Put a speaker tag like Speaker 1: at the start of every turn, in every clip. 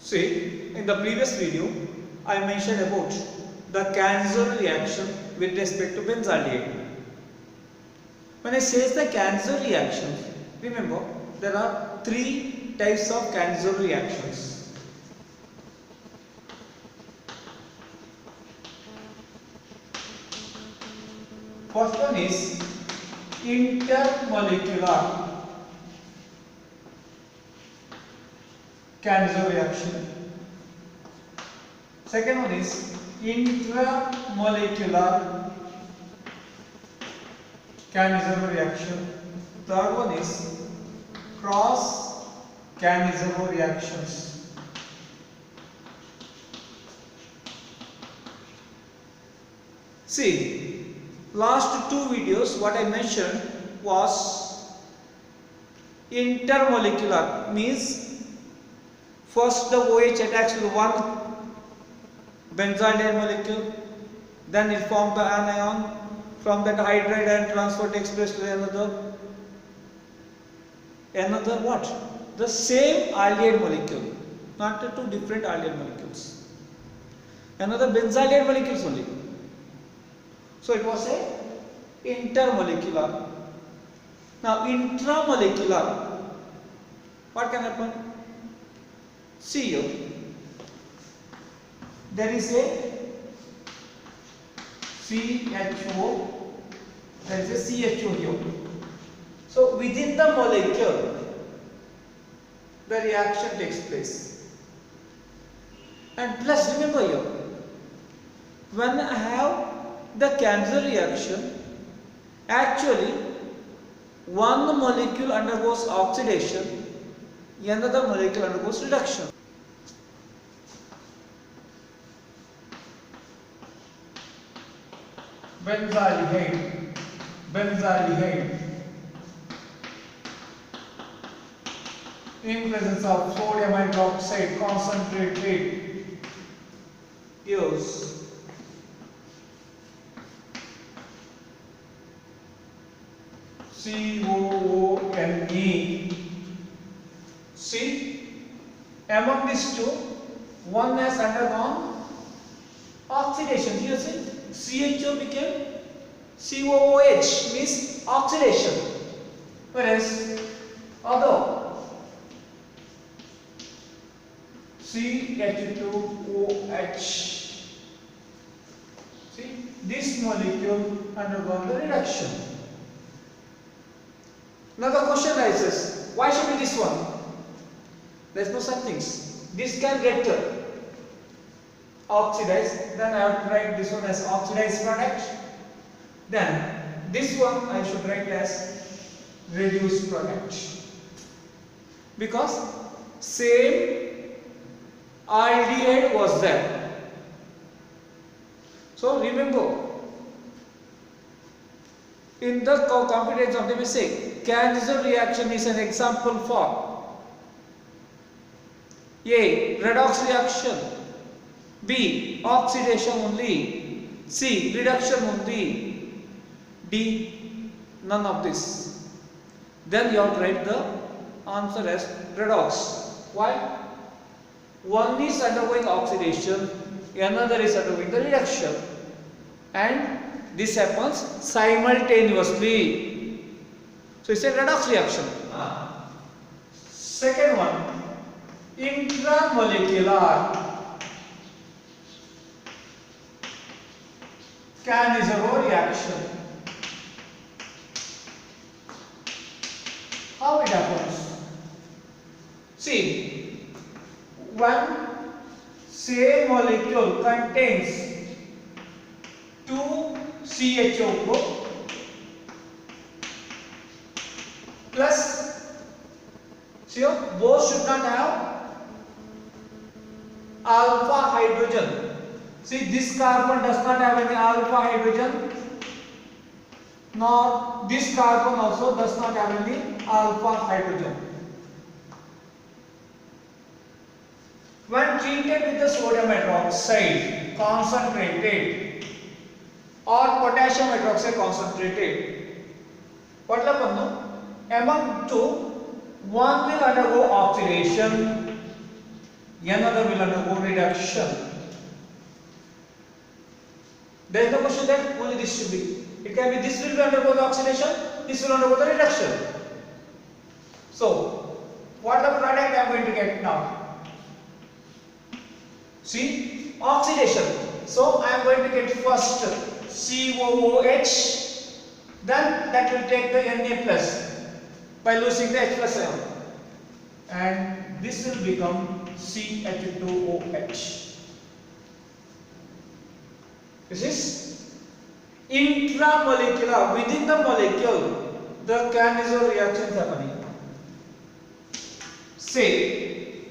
Speaker 1: See, in the previous video, I mentioned about the Canzon reaction with respect to benzaldehyde. When I say the Canzon reaction, remember there are three types of Canzon reactions. First one is intermolecular Canzon reaction. Second one is intramolecular Canzon reaction. Third one is cross Canzon reactions. See, last two videos what I mentioned was intermolecular, means first the OH attacks with one benzaldehyde molecule, then it forms the anion. From that hydride ion transfer takes place to another what? The same aldehyde molecule, not the two different aldehyde molecules. Another benzaldehyde molecules only. So it was a intermolecular. Now intramolecular, what can happen? See here, there is a CHO, there is a CHO here. So within the molecule, the reaction takes place. And plus remember here, when I have the Canzon reaction, actually one molecule undergoes oxidation, another molecule undergoes reduction. Benzaldehyde in presence of sodium hydroxide concentrated gives COONE. See, among these two, one has undergone oxidation. You see, CHO became COOH, means oxidation, whereas other CH2OH. See, this molecule undergone the reduction. Now the question arises, why should be this one? There is no such things. This can get oxidized, then I have to write this one as oxidized product. Then this one I should write as reduced product, because same aldehyde was there. So remember, in the computer exam they may say Canzon reaction is an example for A. Redox reaction, B. Oxidation only, C. Reduction only, D. None of this. Then you have to write the answer as redox. Why? One is undergoing oxidation, another is undergoing the reduction, and this happens simultaneously. So it's a redox reaction. Second one, intramolecular Cannizzaro reaction. How it happens? See, one same molecule contains two CHO group plus, see, both should not have alpha hydrogen. See, this carbon does not have any alpha hydrogen, nor this carbon also does not have any alpha hydrogen. When treated with the sodium hydroxide concentrated or potassium hydroxide concentrated, what will happen? Among two, one will undergo oxidation another will undergo reduction. There is no question that only this should be. It can be this will undergo the oxidation, this will undergo the reduction. So, what the product I am going to get now? See, oxidation. So, I am going to get first COOH, then that will take the Na plus by losing the H plus ion, and this will become CH2OH. This is intramolecular, within the molecule, the Cannizzaro reaction is happening. Say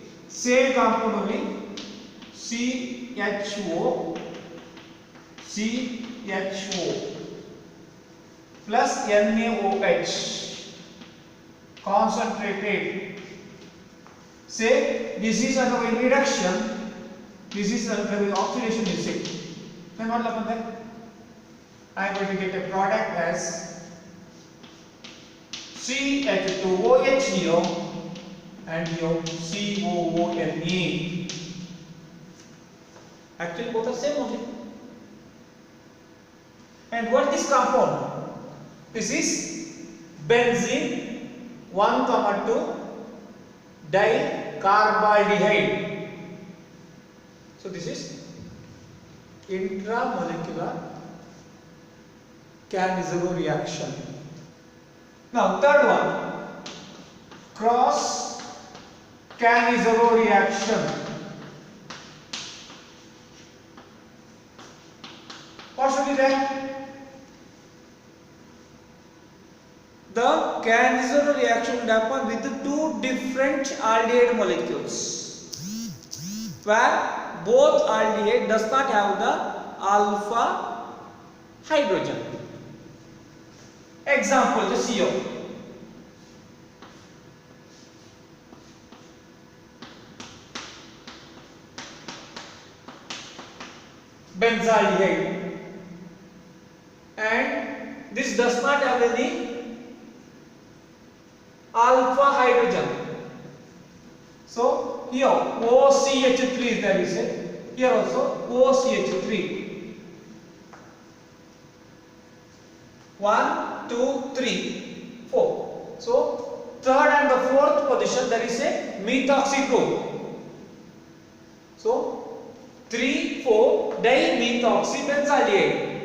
Speaker 1: compound only CHO plus NaOH concentrated. Say this is undergoing reduction, this is undergoing oxidation, you say. Then what will happen then? I am going to get a product as CH2OH here and here COONA. Actually both are same only. And what is this compound? This is benzene 1,2 dicarbaldehyde. So this is intramolecular Cannizzaro reaction. Now third one, cross Cannizzaro reaction. What should be there? The Cannizzaro reaction would happen with the two different aldehyde molecules, where both aldehyde does not have the alpha hydrogen. Example, the CO. Benzaldehyde, and this does not have any alpha hydrogen. So here OCH3 is there, is it? Here also OCH3. 1, 2, 3, 4. So third and the fourth position there is a methoxy group. So 3, 4 dimethoxy benzaldehyde.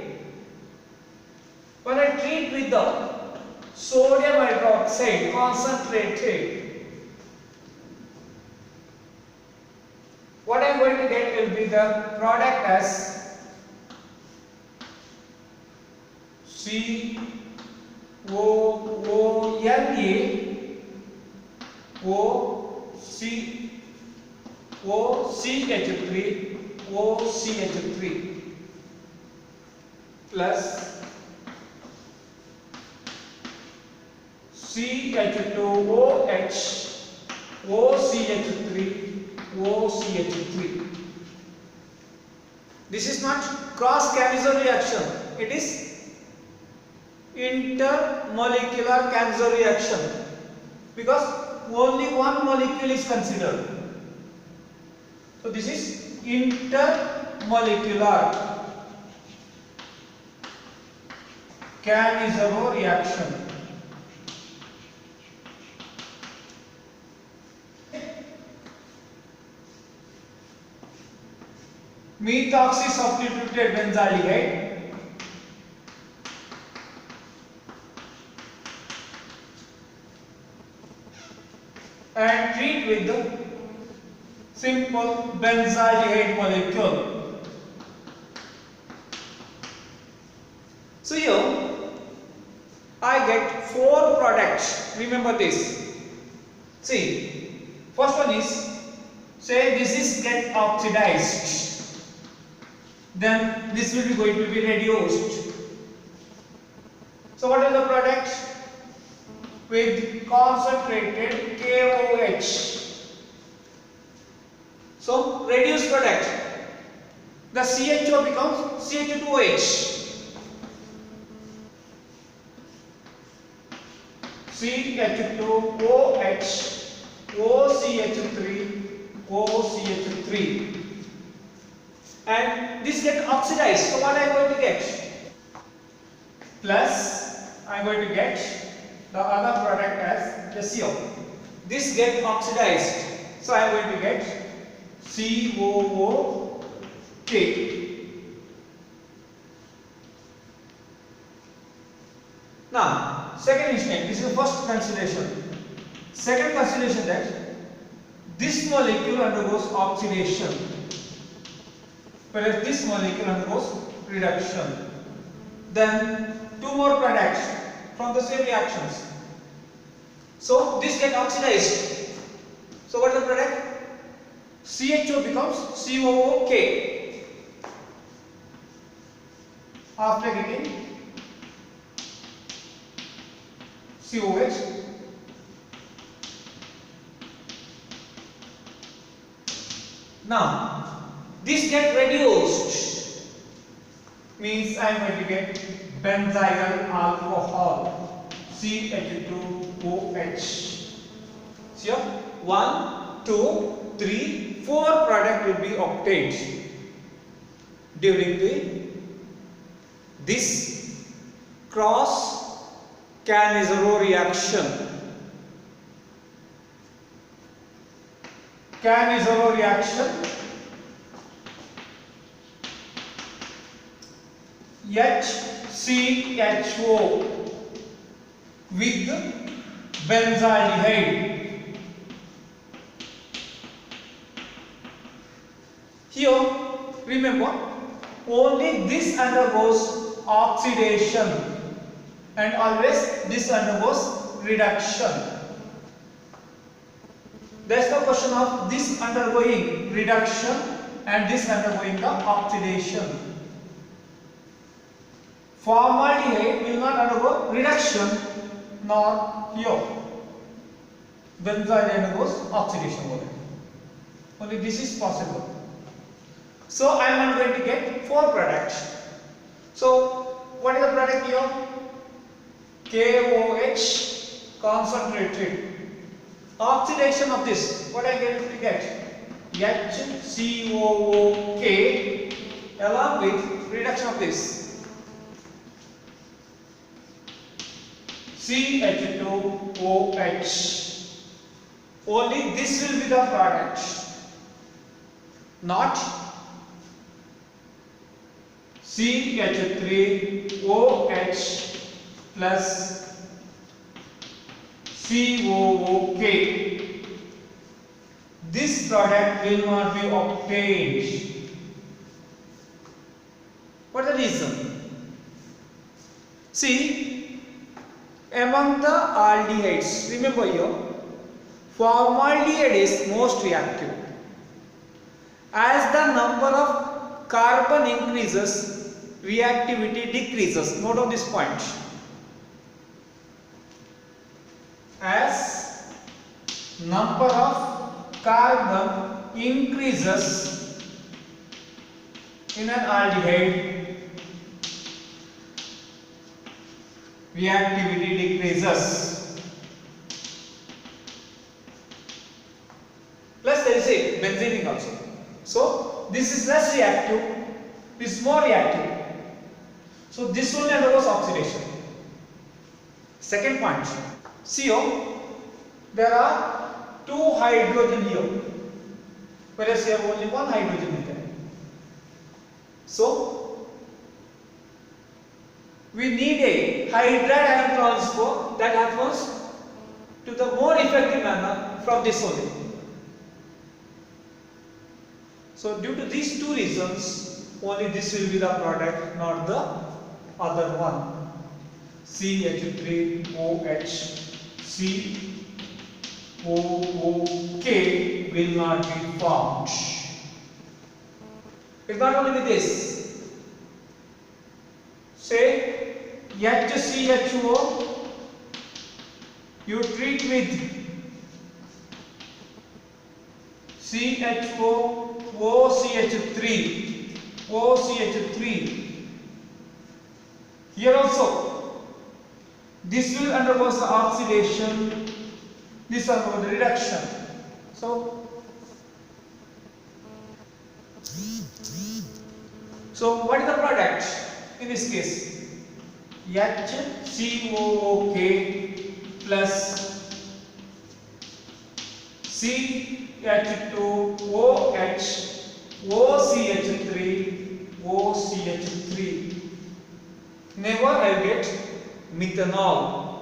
Speaker 1: When I treat with the sodium hydroxide concentrated, what I am going to get will be the product as COONA OCH3 plus CH2OH OCH3. This is not cross Cannizzaro reaction, it is intermolecular Cannizzaro reaction, because only one molecule is considered. So this is intermolecular Cannizzaro reaction. Methoxy substituted benzaldehyde and treat with the simple benzaldehyde molecule. So here I get 4 products. Remember this. See, first one is, say this is get oxidized, then this will be going to be reduced. So what is the product? With concentrated KOH. So reduced product, the CHO becomes CH2OH. CH2OH OCH3 OCH3, and this get oxidized. So what I am going to get? Plus I am going to get the other product as the CO. This get oxidized. So I am going to get COOK. Now, second instant, this is the first consideration. Second consideration, that this molecule undergoes oxidation, whereas this molecule undergoes reduction. Then two more products from the same reactions. So this gets oxidized. So what is the product? CHO becomes COOK after getting COH. Now this get reduced, means I am going to get benzyl alcohol, CH2OH. So 1, 2, 3, 4 product will be obtained during this cross Cannizzaro reaction. Cannizzaro reaction, HCHO with benzaldehyde. Here, remember, only this undergoes oxidation and always this undergoes reduction. There is no question of this undergoing reduction and this undergoing the oxidation. Formaldehyde will not undergo reduction, nor here benzyl undergoes oxidation. Only this is possible. So I am not going to get 4 products. So what is the product here? KOH concentrated. Oxidation of this, what I am going to get? HCOOK along with reduction of this CH2OH. Only this will be the product, not CH3OH plus COOK. This product will not be obtained. What is the reason? See, among the aldehydes, remember here, formaldehyde is most reactive. As the number of carbon increases, reactivity decreases. Note on this point. As number of carbon increases in an aldehyde, reactivity decreases. Plus there is a benzene also. So this is less reactive, this is more reactive. So this only undergoes oxidation. Second point, CO, there are 2 hydrogen here, whereas here only 1 hydrogen is there. So we need a hydride ion transfer that happens to the more effective manner from this only. So due to these 2 reasons, only this will be the product, not the other one. CH3OH, COOK will not be formed. It's not only with this. Say HCHO, you treat with OCH3. Here also, this will undergo the oxidation, this undergoes the reduction. So So what is the product in this case? HCOOK plus CH2OH OCH3 OCH3. Never I get methanol.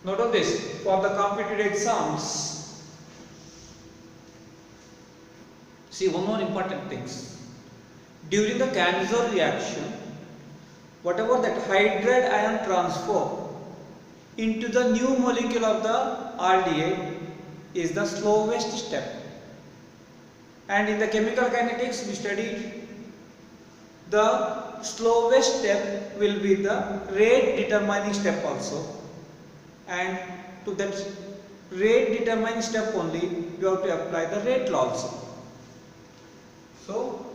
Speaker 1: Note on this for the competitive exams. See one more important things. During the Cannizzaro reaction, whatever that hydride ion transfer into the new molecule of the aldehyde is the slowest step. And in the chemical kinetics we studied the slowest step will be the rate determining step also, and to that rate determining step only you have to apply the rate law also. So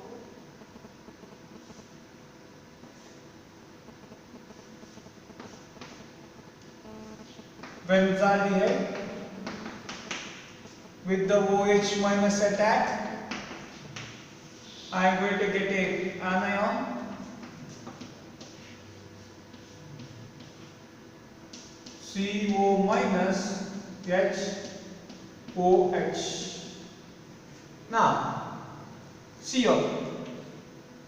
Speaker 1: benzaldehyde with the OH minus attack, I am going to get a anion CO minus HOH. Now CO.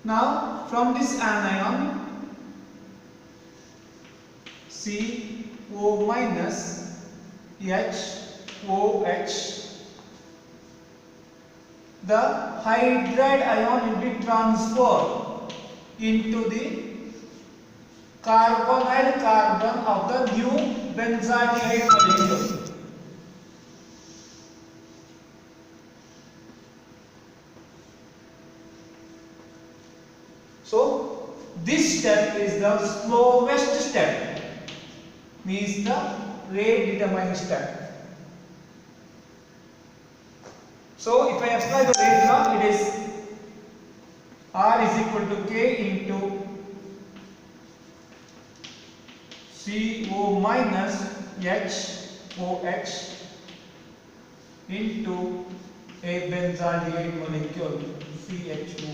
Speaker 1: Now from this anion CO minus HOH, the hydride ion will be transferred into the carbonyl carbon of the new benzaldehyde molecule. So this step is the slowest step, means the rate determining step. So if I apply the rate law, it is R is equal to K into CO minus HOH into a benzaldehyde molecule CHO.